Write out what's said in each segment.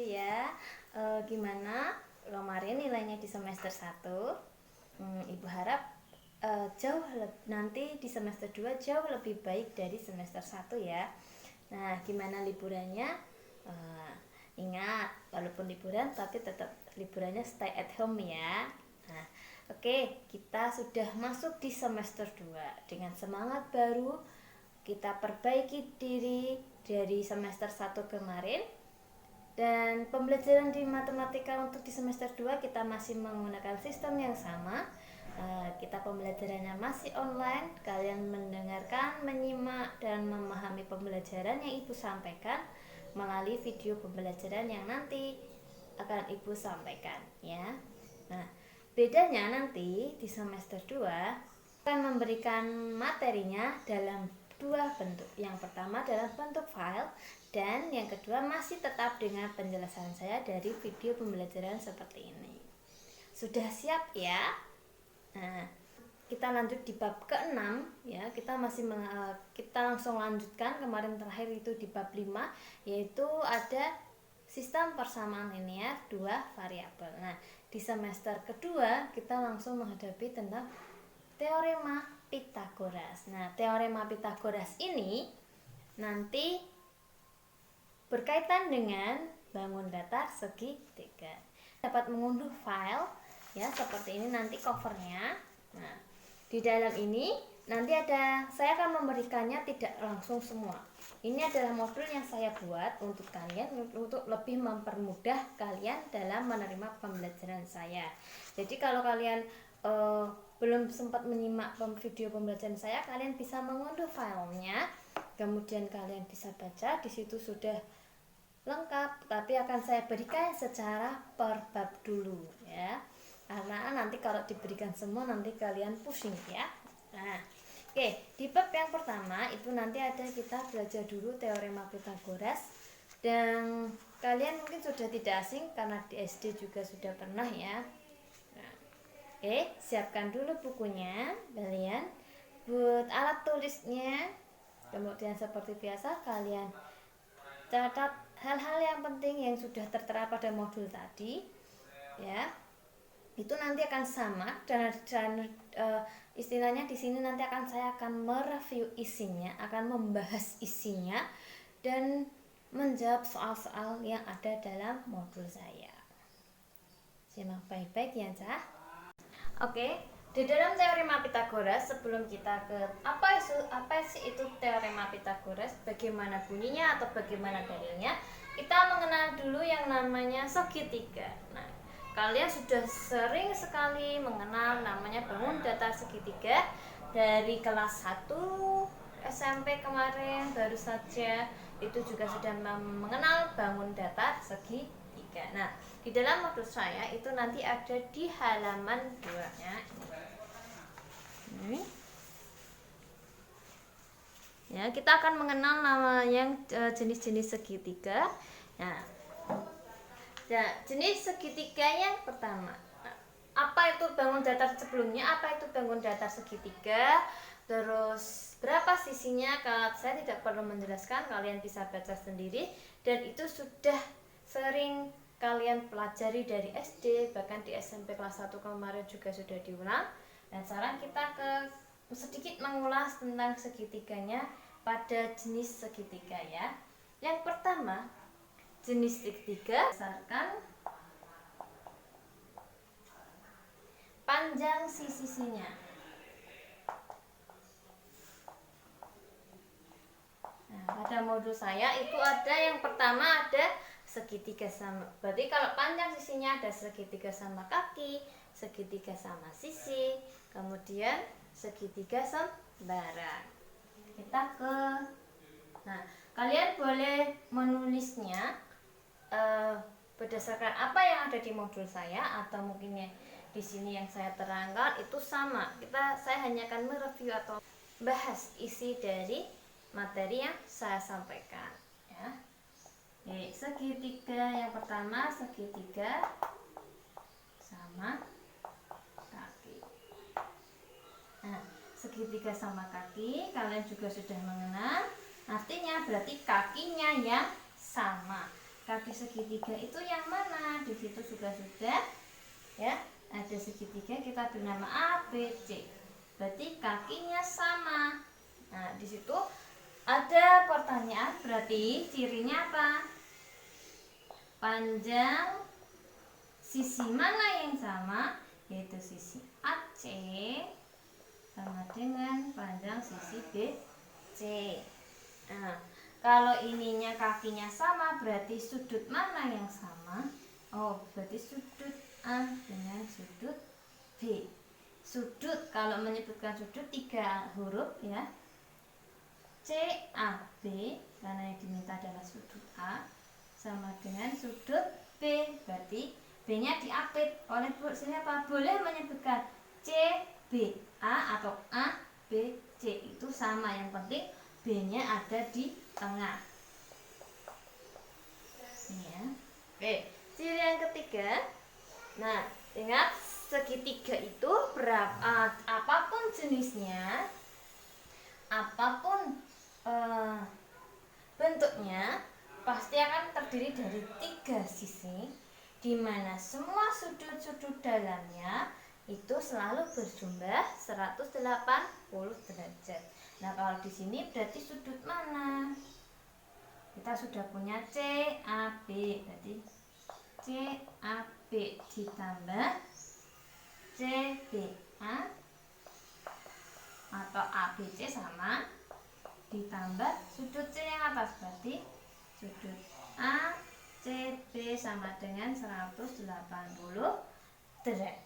ya. Gimana kemarin nilainya di semester 1? Ibu harap nanti di semester 2 jauh lebih baik dari semester 1 ya. Nah, gimana liburannya? Ingat, walaupun liburan tapi tetap liburannya stay at home ya. Nah, oke, kita sudah masuk di semester 2 dengan semangat baru. Kita perbaiki diri dari semester 1 kemarin. Dan pembelajaran di matematika untuk di semester 2 kita masih menggunakan sistem yang sama. Kita pembelajarannya masih online. Kalian mendengarkan, menyimak, dan memahami pembelajaran yang Ibu sampaikan melalui video pembelajaran yang nanti akan Ibu sampaikan ya. Nah, bedanya nanti di semester 2 akan memberikan materinya dalam dua bentuk. Yang pertama dalam bentuk file, dan yang kedua masih tetap dengan penjelasan saya dari video pembelajaran seperti ini. Sudah siap ya? Nah, kita lanjut di bab ke-6 ya. Kita langsung lanjutkan. Kemarin terakhir itu di bab 5, yaitu ada sistem persamaan linear dua variabel. Nah, di semester kedua kita langsung menghadapi tentang teorema Pythagoras. Nah, teorema Pythagoras ini nanti berkaitan dengan bangun datar segitiga. Dapat mengunduh file ya seperti ini nanti covernya. Nah, di dalam ini nanti saya akan memberikannya tidak langsung semua. Ini adalah modul yang saya buat untuk kalian untuk lebih mempermudah kalian dalam menerima pembelajaran saya. Jadi kalau kalian belum sempat menyimak video pembelajaran saya, kalian bisa mengunduh filenya, kemudian kalian bisa baca. Di situ sudah lengkap, tapi akan saya berikan secara per bab dulu ya, karena nanti kalau diberikan semua nanti kalian pusing ya. Nah, oke, di bab yang pertama itu nanti kita belajar dulu teorema Pythagoras, dan kalian mungkin sudah tidak asing karena di SD juga sudah pernah ya. Nah, siapkan dulu bukunya kalian, buat alat tulisnya, kemudian seperti biasa kalian catat hal-hal yang penting yang sudah tertera pada modul tadi ya. Itu nanti akan sama dan istilahnya di sini nanti saya akan mereview isinya, akan membahas isinya dan menjawab soal-soal yang ada dalam modul saya. Simak baik-baik ya, Cah. Oke, di dalam teorema Pythagoras, sebelum kita ke apa sih itu teorema Pythagoras, bagaimana bunyinya atau bagaimana dalilnya, kita mengenal dulu yang namanya segitiga. Nah, kalian sudah sering sekali mengenal namanya bangun datar segitiga dari kelas 1 SMP kemarin baru saja, itu juga sudah mengenal bangun datar segitiga. Nah, di dalam modul saya itu nanti ada di halaman 2-nya. Ya, kita akan mengenal namanya jenis-jenis segitiga. Nah, jenis segitiga yang pertama. Apa itu bangun datar sebelumnya? Apa itu bangun datar segitiga? Terus berapa sisinya? Kalau saya tidak perlu menjelaskan, kalian bisa baca sendiri. Dan itu sudah sering kalian pelajari dari SD, bahkan di SMP kelas 1 kemarin juga sudah diulang. Dan sekarang kita sedikit mengulas tentang segitiganya pada jenis segitiga ya. Yang pertama, jenis segitiga berdasarkan panjang sisinya. Nah, pada modul saya itu ada yang pertama ada segitiga sama. Berarti kalau panjang sisinya ada segitiga sama kaki, segitiga sama sisi, kemudian segitiga sembarang. Nah, kalian boleh menulisnya berdasarkan apa yang ada di modul saya, atau mungkin ya di sini yang saya terangkan itu sama. Saya hanya akan mereview atau bahas isi dari materi yang saya sampaikan ya. Segitiga yang pertama, segitiga sama kaki. Nah, segitiga sama kaki kalian juga sudah mengenal. Artinya berarti kakinya yang sama. kaki segitiga itu yang mana? Di situ juga sudah ya, ada segitiga, kita beri nama A, B, C. Berarti kakinya sama. Nah, di situ ada pertanyaan, berarti cirinya apa? Panjang sisi mana yang sama? Yaitu sisi AC sama dengan panjang sisi BC. Nah, kalau ininya kakinya sama, berarti sudut mana yang sama? Oh, berarti sudut A dengan sudut B. Sudut, kalau menyebutkan sudut 3 huruf ya. CAB, karena yang diminta adalah sudut A, sama dengan sudut B. Berarti B-nya diapit oleh siapa? Boleh menyebutkan CBA atau ABC, itu sama, yang penting B-nya ada di tengah. Ya. Oke, ciri yang ketiga. Nah, ingat segitiga itu berapa, apapun jenisnya, apapun bentuknya, pasti akan terdiri dari 3 sisi, di mana semua sudut-sudut dalamnya itu selalu berjumlah 180 derajat. Nah, kalau di sini berarti sudut mana? Kita sudah punya CAB, berarti CAB ditambah CBA atau ABC sama, ditambah sudut C yang atas, berarti sudut ACB sama dengan 180 derajat.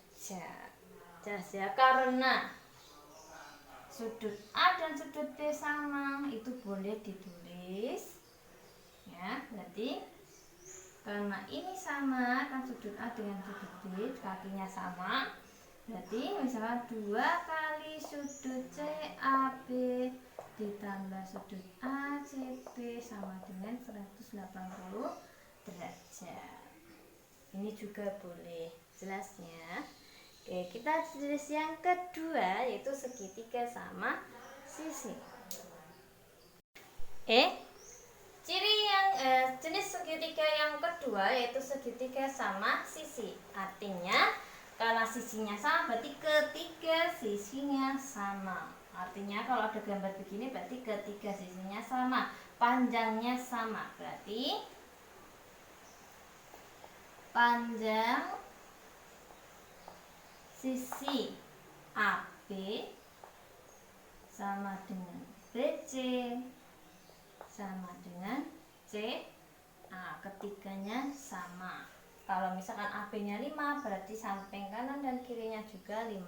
Jelas ya, karena sudut A dan sudut B sama, itu boleh ditulis ya. Berarti karena ini sama, kan sudut A dengan sudut B kakinya sama, berarti misalnya 2 kali sudut CAB ditambah sudut ACB sama dengan 180 derajat. Ini juga boleh, jelasnya. Oke, kita tulis yang kedua, yaitu segitiga sama sisi. Ciri yang jenis segitiga yang kedua yaitu segitiga sama sisi. Artinya karena sisinya sama, berarti ketiga sisinya sama. Artinya kalau ada gambar begini, berarti ketiga sisinya sama, panjangnya sama. Berarti panjang sisi AB sama dengan BC sama dengan CA, ketiganya sama. Kalau misalkan AB-nya 5, berarti samping kanan dan kirinya juga 5.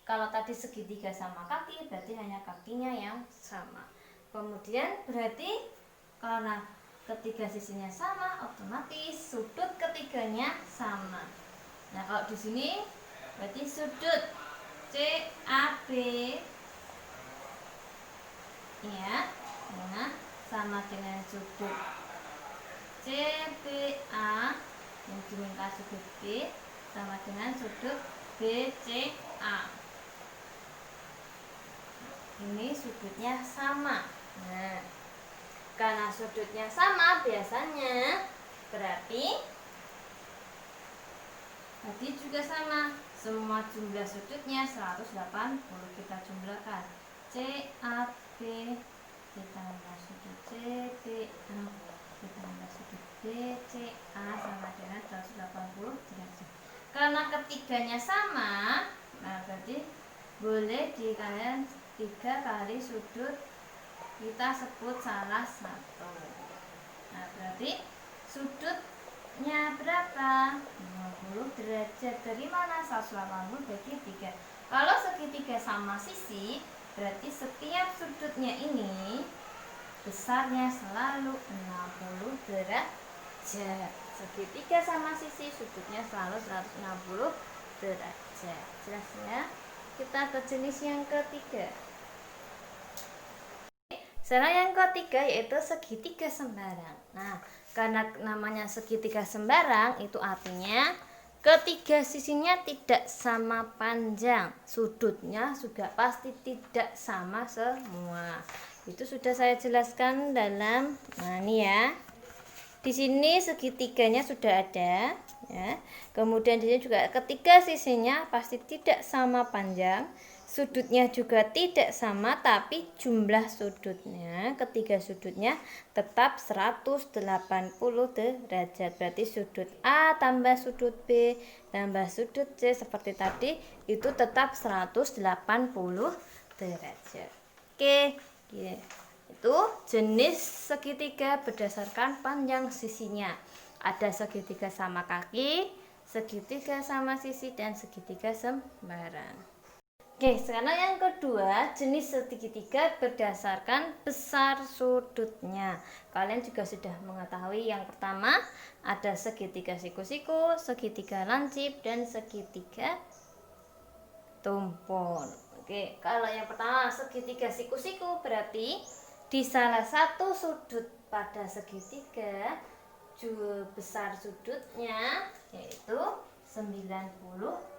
Kalau tadi segitiga sama kaki, berarti hanya kakinya yang sama. Kemudian berarti karena ketiga sisinya sama, otomatis sudut ketiganya sama. Nah, kalau di sini berarti sudut CAB ya, nah, sama dengan sudut CBA yang diminta sudut B sama dengan sudut BCA. Ini sudutnya sama. Nah, karena sudutnya sama, biasanya berarti tadi juga sama. Semua jumlah sudutnya 180, kita jumlahkan. CAB ditambah sudut CBA ditambah sudut BCA sama dengan 180 derajat. Karena ketiganya sama, nah berarti boleh dikalikan 3 kali sudut, kita sebut salah satu. Nah, berarti sudutnya berapa? 50 derajat. Dari mana? 180 bagi 3. Kalau segitiga sama sisi, berarti setiap sudutnya ini besarnya selalu 60 derajat. Segitiga sama sisi, sudutnya selalu 160 derajat. Jelas ya? Kita ke jenis yang ketiga. Sekarang yang ketiga yaitu segitiga sembarang. Nah, karena namanya segitiga sembarang, itu artinya ketiga sisinya tidak sama panjang, sudutnya juga pasti tidak sama semua. Itu sudah saya jelaskan dalam, nah ini ya, Di sini segitiganya sudah ada, ya. Kemudian di sini juga ketiga sisinya pasti tidak sama panjang, sudutnya juga tidak sama, tapi jumlah sudutnya, ketiga sudutnya tetap 180 derajat. Berarti sudut A tambah sudut B tambah sudut C seperti tadi itu tetap 180 derajat. Oke, ya. Itu jenis segitiga berdasarkan panjang sisinya. Ada segitiga sama kaki, segitiga sama sisi, dan segitiga sembarang. Oke, sekarang yang kedua, jenis segitiga berdasarkan besar sudutnya. Kalian juga sudah mengetahui yang pertama ada segitiga siku-siku, segitiga lancip, dan segitiga tumpul. Oke, kalau yang pertama segitiga siku-siku berarti di salah satu sudut pada segitiga besar sudutnya yaitu 90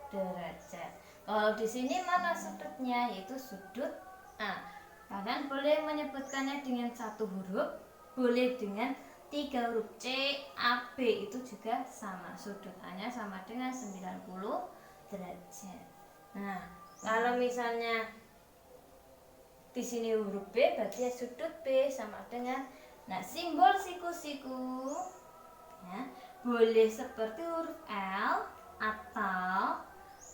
derajat. Kalau di sini mana sudutnya? Yaitu sudut A. Kalian boleh menyebutkannya dengan satu huruf, boleh dengan 3 huruf. C, A, B itu juga sama, sudut A-nya sama dengan 90 derajat. Nah, kalau misalnya di sini huruf B berarti ya sudut B sama dengan, nah, simbol siku-siku ya boleh seperti huruf L atau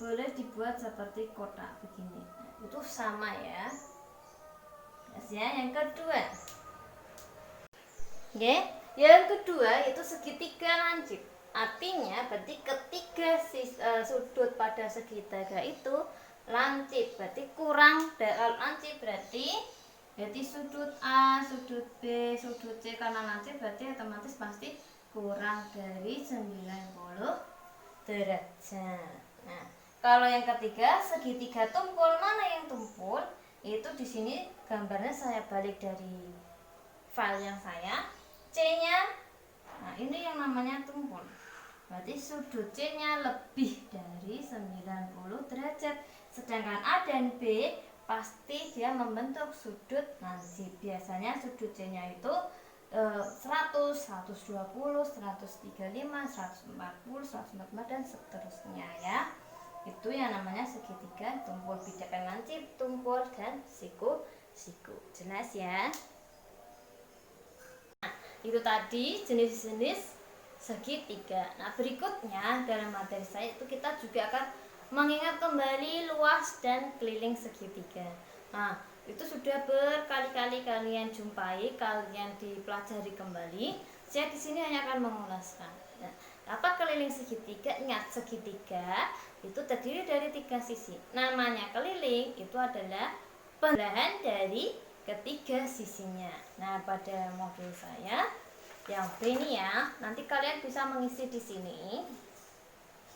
boleh dibuat seperti kotak begini. Nah, itu sama ya. Yes, ya. Yang kedua, oke, yang kedua itu segitiga lancip. Artinya berarti ketiga sudut pada segitiga itu lancip, berarti kurang dari lancip berarti sudut A, sudut B, sudut C karena lancip berarti otomatis pasti kurang dari 90 derajat. Nah, kalau yang ketiga segitiga tumpul, mana yang tumpul? Itu di sini gambarnya saya balik dari file yang saya. C-nya, nah ini yang namanya tumpul. Berarti sudut C-nya lebih dari 90 derajat. Sedangkan A dan B pasti dia membentuk sudut lancip. Biasanya sudut C-nya itu 100, 120, 135, 140, 145 dan seterusnya ya. Itu yang namanya segitiga tumpul. Bedakan lancip, tumpul, dan siku-siku. Jelas ya? Nah, itu tadi jenis-jenis segitiga. Nah, berikutnya dalam materi saya itu kita juga akan mengingat kembali luas dan keliling segitiga. Nah, itu sudah berkali-kali kalian jumpai, kalian dipelajari kembali. Saya di sini hanya akan mengulaskan. Nah, apa keliling segitiga? Ingat, segitiga itu terdiri dari 3 sisi. Namanya keliling itu adalah pembelahan dari ketiga sisinya. Nah, pada modul saya yang B ini ya, nanti kalian bisa mengisi di sini.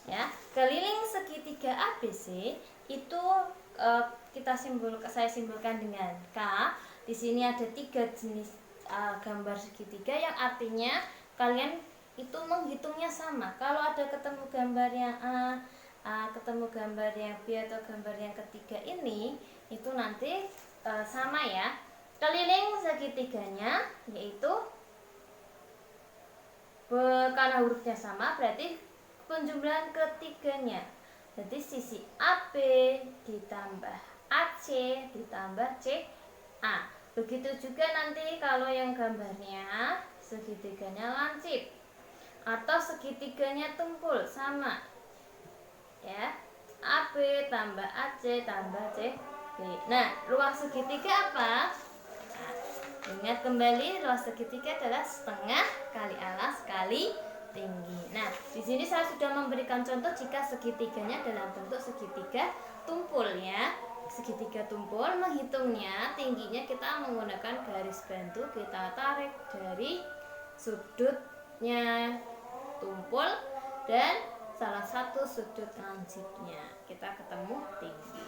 Ya, keliling segitiga ABC itu saya simbolkan dengan K. Di sini ada 3 jenis gambar segitiga yang artinya kalian itu menghitungnya sama. Kalau ada ketemu gambar yang A, ketemu gambar yang B atau gambar yang ketiga ini itu nanti sama ya. Keliling segitiganya yaitu karena hurufnya sama berarti penjumlahan ketiganya. Jadi sisi AB ditambah AC ditambah CA. Begitu juga nanti kalau yang gambarnya segitiganya lancip atau segitiganya tumpul sama. Ya. AB tambah AC tambah CB. Nah, luas segitiga apa? Nah, ingat kembali luas segitiga adalah setengah kali alas kali tinggi. Nah, di sini saya sudah memberikan contoh jika segitiganya dalam bentuk segitiga tumpul ya. Segitiga tumpul menghitungnya tingginya kita menggunakan garis bantu, kita tarik dari sudutnya tumpul dan salah satu sudut lancipnya. Kita ketemu tinggi.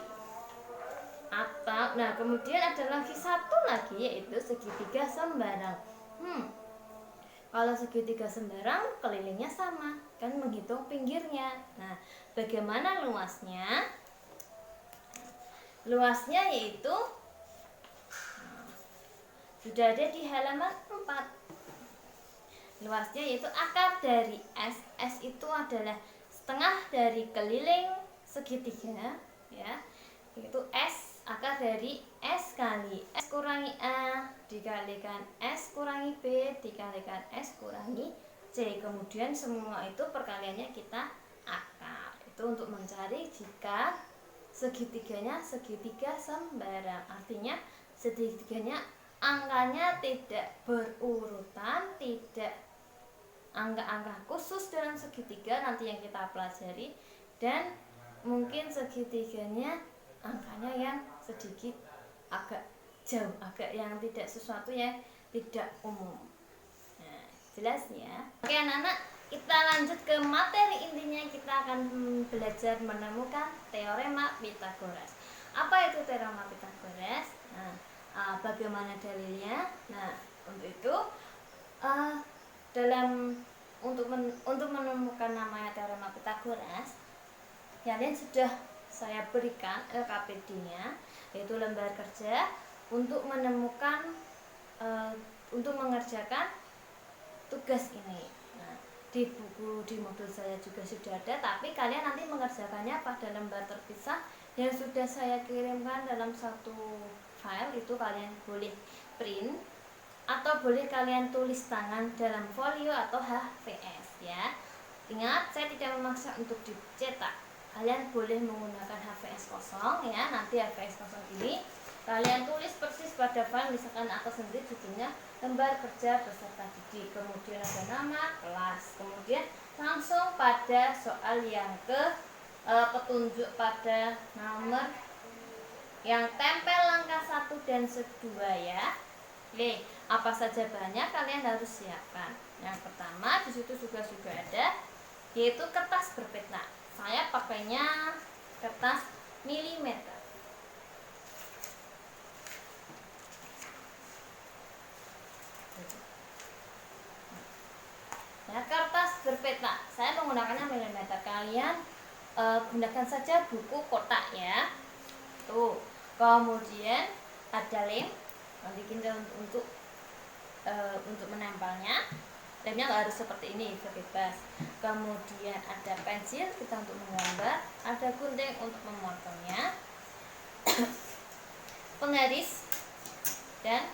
Atau nah, kemudian ada lagi satu lagi yaitu segitiga sembarang. Kalau segitiga sembarang kelilingnya sama, kan menghitung pinggirnya. Nah, bagaimana luasnya? Luasnya yaitu sudah ada di halaman 4. luasnya yaitu akar dari S. S itu adalah setengah dari keliling segitiga, ya, yaitu S akar dari S kali S kurangi A dikalikan S kurangi B dikalikan S kurangi C. Kemudian semua itu perkaliannya kita akar. Itu untuk mencari jika segitiganya segitiga sembarang, artinya segitiganya angkanya tidak berurutan, tidak angka-angka khusus dalam segitiga nanti yang kita pelajari, dan mungkin segitiganya angkanya yang sedikit agak jauh, agak yang tidak sesuatu yang tidak umum. Nah, jelas ya. Oke anak-anak, kita lanjut ke materi intinya. Kita akan belajar menemukan teorema Pythagoras. Apa itu teorema Pythagoras? Bagaimana dalilnya? Nah, untuk itu untuk menemukan namanya teorema Pythagoras, kalian sudah saya berikan LKPD-nya, yaitu lembar kerja untuk menemukan untuk mengerjakan tugas ini. Nah, di buku di modul saya juga sudah ada, tapi kalian nanti mengerjakannya pada lembar terpisah yang sudah saya kirimkan dalam satu file. Itu kalian boleh print atau boleh kalian tulis tangan dalam folio atau HVS ya. Ingat, saya tidak memaksa untuk dicetak. Kalian boleh menggunakan HVS kosong ya. Nanti HVS kosong ini kalian tulis persis pada file, misalkan aku sendiri judulnya lembar kerja peserta didik, kemudian ada nama kelas, kemudian langsung pada soal yang petunjuk pada nomor yang tempel langkah 1 dan 2 ya. Oke, apa saja bahannya kalian harus siapkan. Yang pertama di situ juga ada, yaitu kertas berpeta. Saya pakainya kertas milimeter. Nah, kertas berpeta saya menggunakannya milimeter. Kalian gunakan saja buku kotak ya. Tuh. Kemudian ada lem. Nanti kita untuk menempelnya, lemnya nggak harus seperti ini, bebas. Kemudian ada pensil kita untuk menggambar, ada gunting untuk memotongnya, penggaris, dan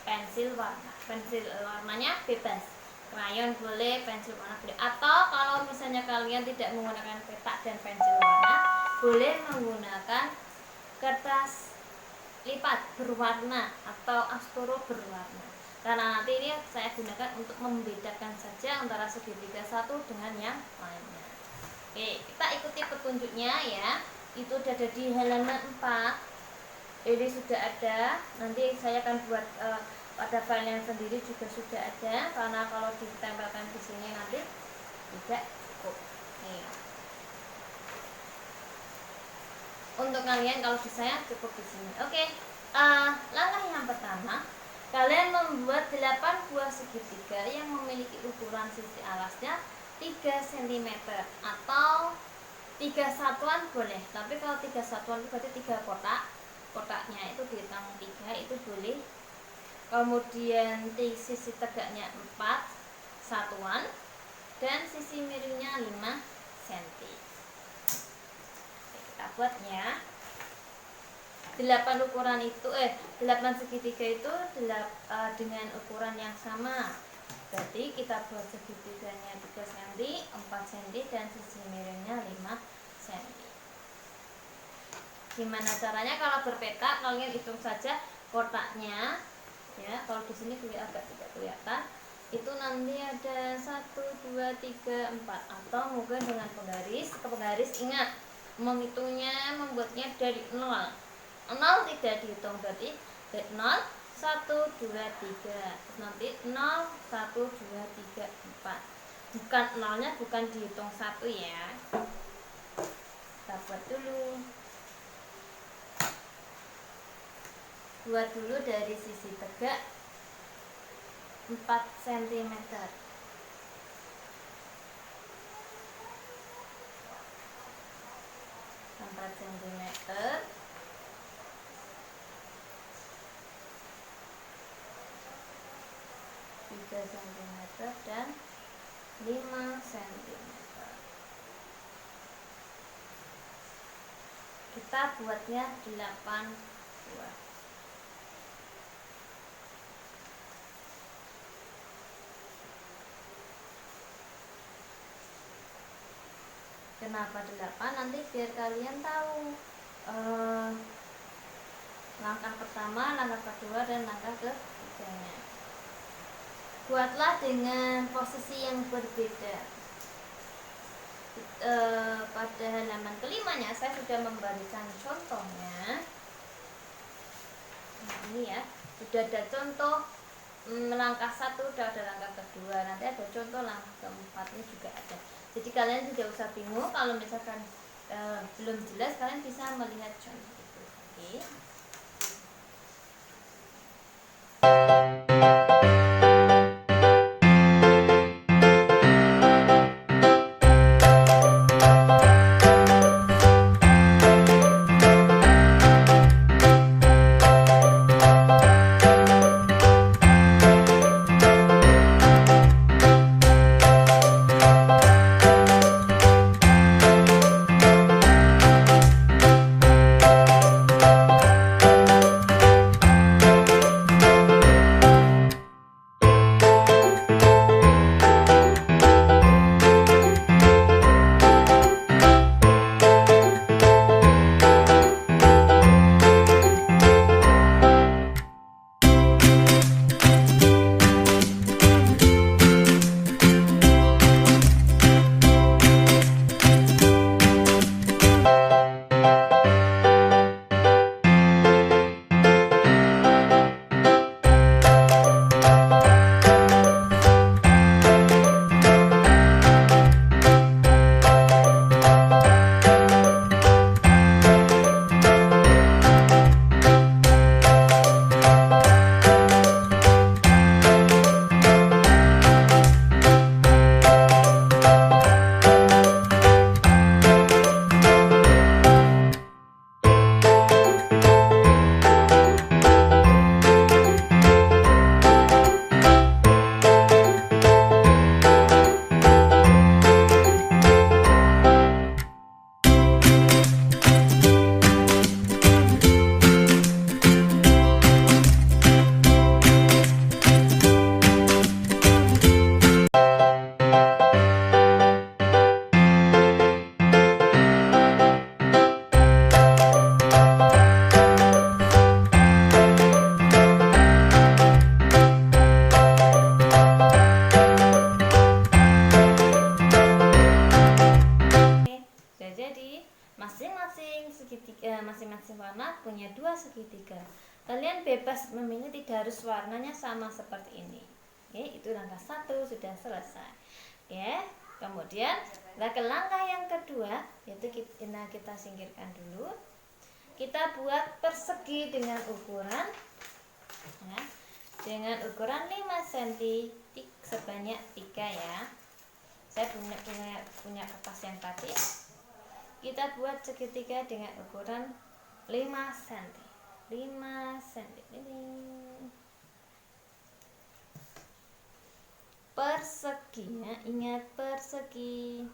pensil warna. Pensil warnanya bebas, krayon boleh, pensil warna boleh, atau kalau misalnya kalian tidak menggunakan peta dan pensil warna, boleh menggunakan kertas lipat berwarna atau astro berwarna, karena nanti ini saya gunakan untuk membedakan saja antara segitiga satu dengan yang lainnya. Oke, kita ikuti petunjuknya ya. Itu sudah ada di halaman 4. Ini sudah ada. Nanti saya akan buat pada file yang sendiri juga sudah ada, karena kalau ditempelkan di sini nanti tidak cukup. Nih. Untuk kalian kalau di saya cukup di sini. Oke. Langkah yang pertama, kalian membuat 8 buah segitiga yang memiliki ukuran sisi alasnya 3 cm atau 3 satuan boleh. Tapi kalau 3 satuan itu berarti 3 kotak. Kotaknya itu dihitung 3 itu boleh. Kemudian di sisi tegaknya 4 satuan dan sisi miringnya 5 cm. Kita buatnya 8 ukuran itu 8 segitiga itu dengan ukuran yang sama. Berarti kita buat segitiganya 3 cm, 4 cm dan sisi miringnya 5 cm. Gimana caranya? Kalau berpeta kalian hitung saja kotaknya ya. Kalau di sini agak tidak kelihatan. Itu nanti ada 1 2 3 4 atau mungkin dengan penggaris ingat menghitungnya, membuatnya dari 0 tidak dihitung, berarti 0 1 2 3 nanti 0 1 2 3 4, bukan nolnya bukan dihitung 1 ya. Kita buat dulu dari sisi tegak 4 cm. 3 cm dan 5 cm. Kita buatnya 8 buah. Kenapa 8? Nanti biar kalian tahu langkah pertama, langkah kedua, dan langkah ketiganya. Buatlah dengan posisi yang berbeda. Pada halaman kelimanya saya sudah memberikan contohnya. Nah, ini ya, sudah ada contoh langkah 1, sudah ada langkah kedua, nanti ada contoh langkah keempatnya juga ada. Jadi kalian tidak usah bingung kalau misalkan belum jelas, kalian bisa melihat contoh itu. Oke. Masing-masing warna punya 2 segitiga. Kalian bebas memilih, tidak harus warnanya sama seperti ini. Oke, itu langkah 1 sudah selesai. Oke, kemudian langkah yang kedua, yaitu kita singkirkan dulu. Kita buat persegi dengan ukuran ya, dengan ukuran 5 cm sebanyak 3 ya. Saya punya kertas yang tadi. Kita buat segitiga dengan ukuran 5 cm. 5 cm ini. Perseginya, ingat persegi.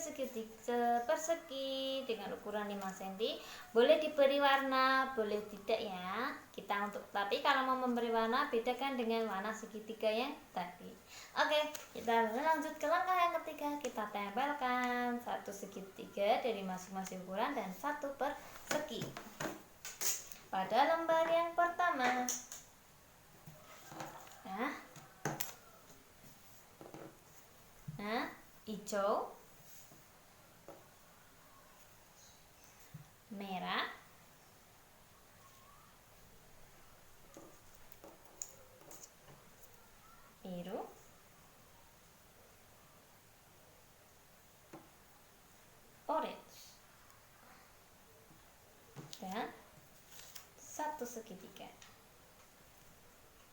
persegi dengan ukuran 5 cm. Boleh diberi warna, boleh tidak ya. Tapi kalau mau memberi warna, bedakan dengan warna segitiga yang tadi. Oke, kita lanjut ke langkah yang ketiga. Kita tempelkan satu segitiga dari masing-masing ukuran dan satu persegi pada lembar yang pertama. Nah, hijau, merah, biru, orange, dan satu segitiga.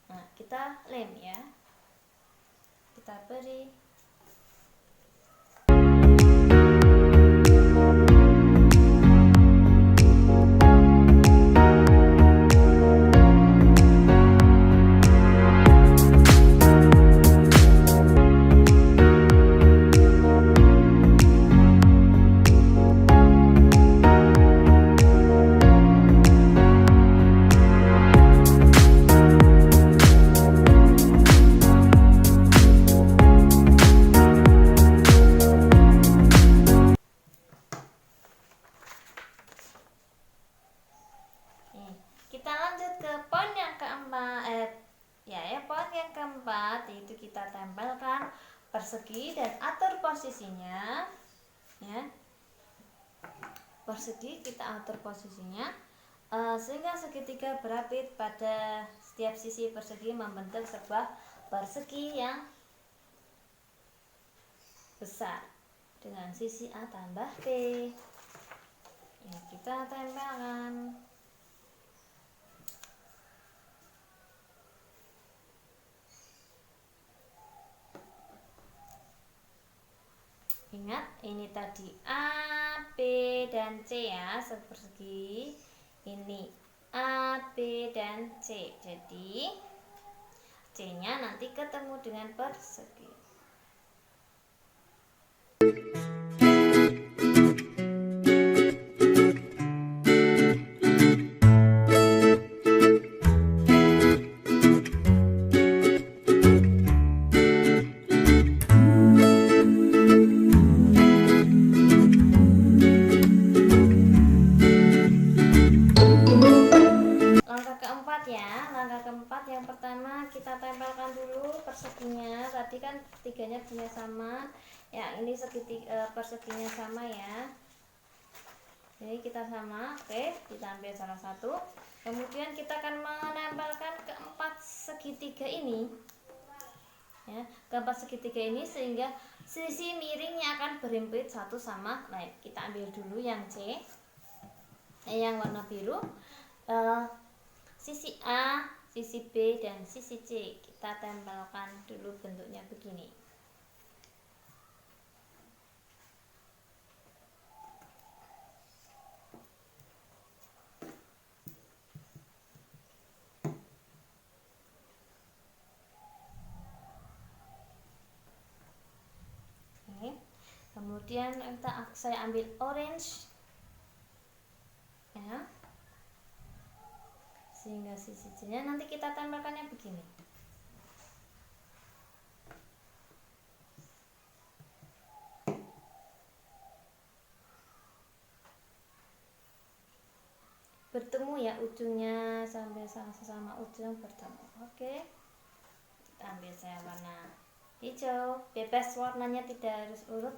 Nah, kita lem ya. Kita beri kita lanjut ke poin yang keempat. Poin yang keempat yaitu kita tempelkan persegi dan atur posisinya ya. Persegi kita atur posisinya sehingga segitiga berapit pada setiap sisi persegi membentuk sebuah persegi yang besar dengan sisi A tambah B. Ya, kita tempelkan. Ingat, ini tadi A, B, dan C ya, sepersegi. Ini A, B, dan C. Jadi C-nya nanti ketemu dengan persegi. Langkah keempat yang pertama kita tempelkan dulu perseginya. Tadi kan tiganya punya sama ya, ini perseginya sama ya, jadi kita sama. Oke, kita ambil salah satu, kemudian kita akan menempelkan keempat segitiga ini ya, keempat segitiga ini sehingga sisi miringnya akan berhimpit satu sama lain. Kita ambil dulu yang C, yang warna biru, sisi A, sisi B, dan sisi C. Kita tempelkan dulu bentuknya begini. Oke. Kemudian saya ambil orange ya, sehingga sisi-sisinya nanti kita tempelkannya begini. Bertemu ya ujungnya, sampai sama ujung bertemu. Oke, kita ambil saya warna hijau, bebas warnanya, tidak harus urut.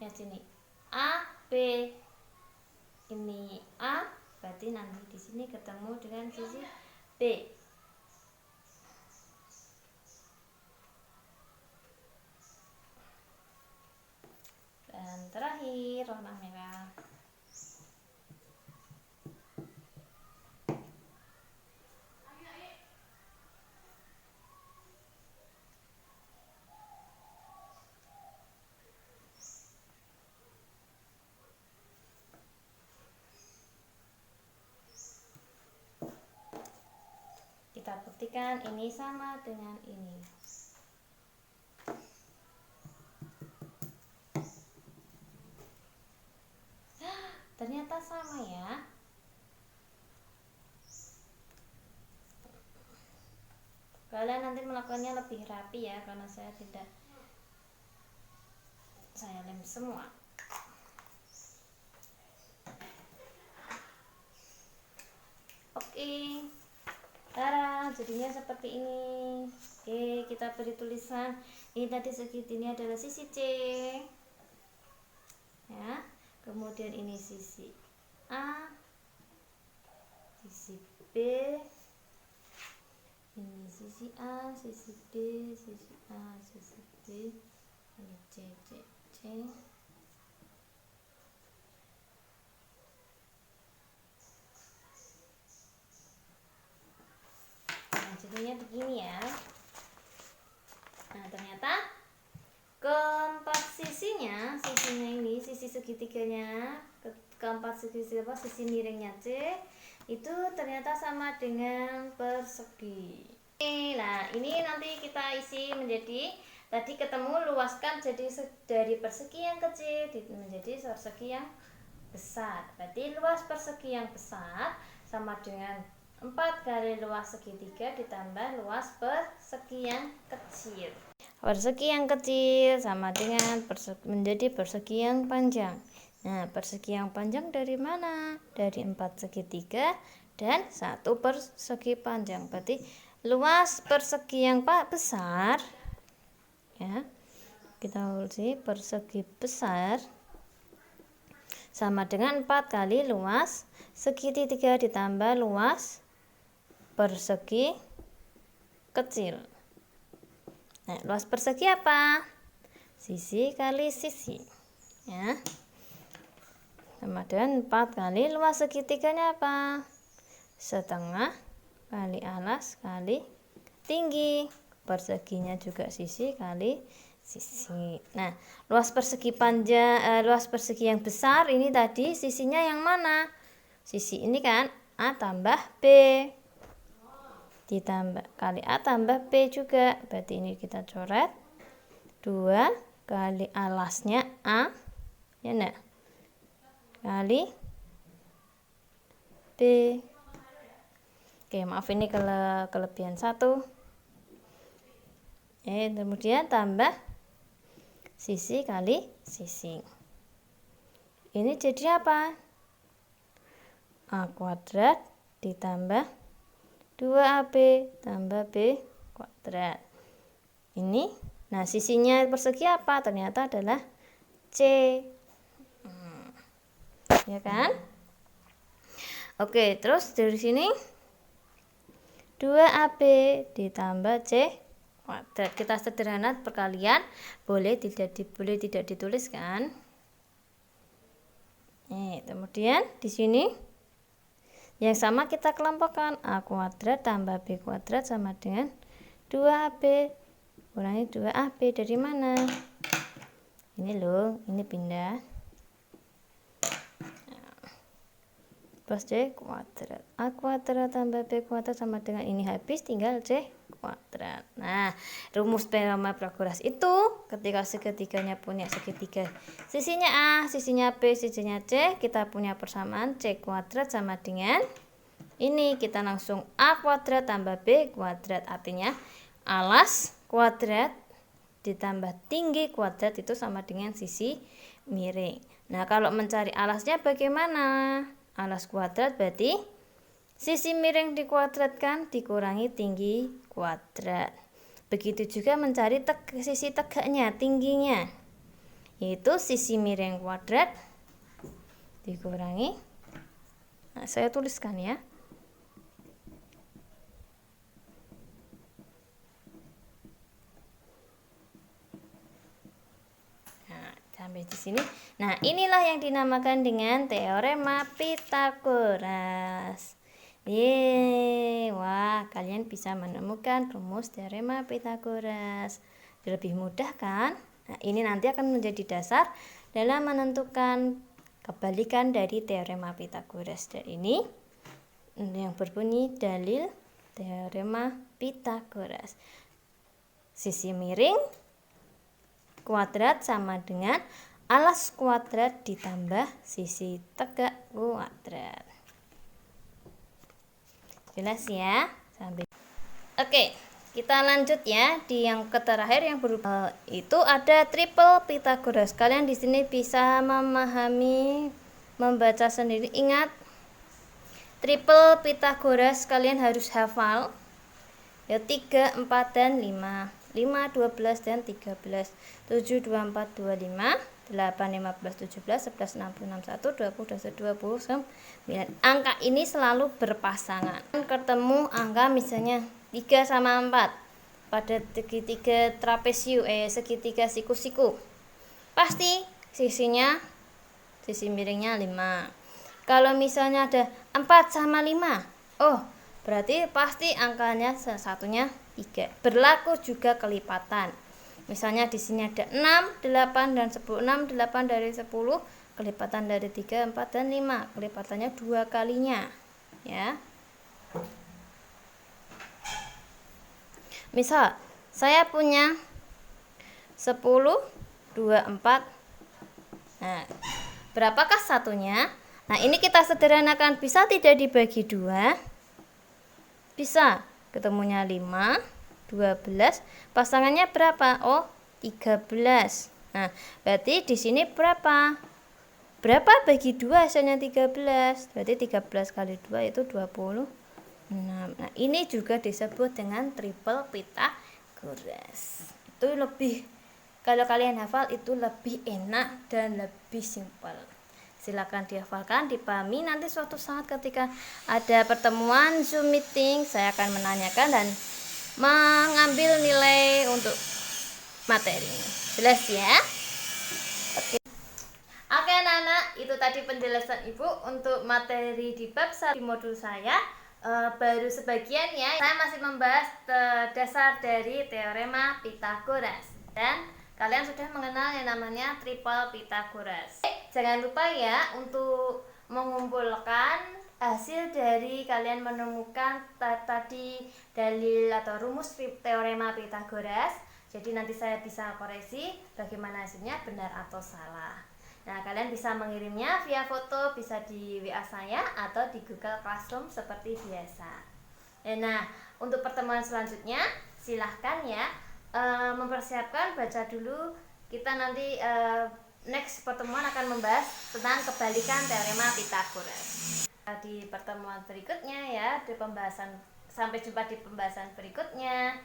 Lihat sini, A, B, ini A, berarti nanti di sini ketemu dengan sisi B. Dan terakhir warna merah. Kita buktikan ini sama dengan ini. ternyata sama ya. Kalian nanti melakukannya lebih rapi ya, karena saya lem semua. Oke, Tara, jadinya seperti ini. Oke, kita beri tulisan. Ini tadi segitinya adalah sisi C, ya. Kemudian ini sisi A, sisi B, ini sisi A, sisi D, sisi A, sisi B, ini C, C, C. Nah, jadinya begini ya. Nah, ternyata keempat sisinya ini, sisi segitiganya, keempat sisi miringnya C itu ternyata sama dengan persegi. Nah, ini nanti kita isi menjadi, tadi ketemu luaskan jadi dari persegi yang kecil menjadi persegi yang besar. Berarti luas persegi yang besar sama dengan 4 kali luas segitiga ditambah luas persegi yang kecil. Persegi yang kecil sama dengan menjadi persegi yang panjang. Nah, persegi yang panjang dari mana? Dari 4 segitiga dan 1 persegi panjang. Berarti luas persegi yang besar, ya, kita ulangi, persegi besar sama dengan 4 kali luas segitiga ditambah luas persegi kecil. Nah, luas persegi apa? Sisi kali sisi, ya. Sama dengan 4 kali luas segitiganya apa? Setengah kali alas kali tinggi. Perseginya juga sisi kali sisi. Nah, luas persegi panjang, luas persegi yang besar ini tadi sisinya yang mana? Sisi ini kan A tambah B. Ditambah kali A tambah B juga. Berarti ini kita coret 2 kali alasnya A, ya enggak? Kali B. Oke, maaf ini kelebihan 1. Kemudian tambah sisi kali sisi. Ini jadi apa? A kuadrat ditambah 2AB tambah B kuadrat. Ini, nah sisinya persegi apa? Ternyata adalah C. Ya kan? Oke, terus dari sini 2AB ditambah C kuadrat. Kita sederhana perkalian, boleh tidak dituliskan. Kemudian di sini yang sama kita kelompokkan, A kuadrat tambah B kuadrat sama dengan 2AB kurangi 2AB. Dari mana? Ini loh, ini pindah. Plus C kuadrat. A kuadrat tambah B kuadrat sama dengan ini habis, tinggal C kuadrat. Nah, rumus teorema Pythagoras itu ketika segitiganya punya segitiga sisinya A, sisinya B, sisinya C, kita punya persamaan C kuadrat sama dengan ini, kita langsung A kuadrat tambah B kuadrat, artinya alas kuadrat ditambah tinggi kuadrat itu sama dengan sisi miring. Nah, kalau mencari alasnya bagaimana? Alas kuadrat berarti sisi miring dikuadratkan dikurangi tinggi kuadrat. Begitu juga mencari sisi tegaknya, tingginya, yaitu sisi miring kuadrat dikurangi. Nah, saya tuliskan ya. Sampai di sini. Nah, inilah yang dinamakan dengan teorema Pythagoras. Wah, kalian bisa menemukan rumus teorema Pythagoras. Lebih mudah kan? Nah, ini nanti akan menjadi dasar dalam menentukan kebalikan dari teorema Pythagoras. Dan ini yang berbunyi dalil teorema Pythagoras. Sisi miring kuadrat sama dengan alas kuadrat ditambah sisi tegak kuadrat. Jelas ya? Oke, kita lanjut ya di yang terakhir yang berubah itu ada triple Pythagoras. Kalian di sini bisa memahami, membaca sendiri. Ingat, triple Pythagoras kalian harus hafal. Ya 3, 4, dan 5. 5, 12, dan 13. 7, 24, 25. 8, 15, 17, 11, 60, 61, 20, 29. Angka ini selalu berpasangan. Ketemu angka misalnya 3 sama 4 pada segitiga trapesium, segitiga siku-siku. Pasti sisi miringnya 5. Kalau misalnya ada 4 sama 5, oh berarti pasti angkanya satunya 3. Berlaku juga kelipatan. Misalnya di sini ada 6, 8, dan 10. 6, 8 dari 10, kelipatan dari 3, 4, dan 5. Kelipatannya 2 kalinya. Ya. Misal, saya punya 10, 2, 4. Nah, berapakah satunya? Nah, ini kita sederhanakan. Bisa tidak dibagi 2? Bisa. Ketemunya 5, 12. Pasangannya berapa? Oh, 13. Nah, berarti di sini berapa? Berapa bagi 2 hasilnya 13? Berarti 13 kali 2 itu 26. Nah, ini juga disebut dengan triple Pythagoras. Itu lebih, kalau kalian hafal itu lebih enak dan lebih simpel. Silakan dihafalkan, dipahami. Nanti suatu saat ketika ada pertemuan Zoom meeting, saya akan menanyakan dan mengambil nilai untuk materi ini. Jelas ya? Oke. Oke anak-anak, itu tadi penjelasan Ibu untuk materi di bab 1 di modul saya. Baru sebagian ya. Saya masih membahas dasar dari teorema Pythagoras. Dan kalian sudah mengenal yang namanya triple Pythagoras. Jangan lupa ya untuk mengumpulkan hasil dari kalian menemukan tadi dalil atau rumus teorema Pythagoras. Jadi nanti saya bisa koreksi bagaimana hasilnya, benar atau salah. Nah, kalian bisa mengirimnya via foto, bisa di WA saya atau di Google Classroom seperti biasa. Nah, untuk pertemuan selanjutnya silahkan ya mempersiapkan, baca dulu. Kita nanti next pertemuan akan membahas tentang kebalikan teorema Pythagoras. Di pertemuan berikutnya ya, di pembahasan, sampai jumpa di pembahasan berikutnya.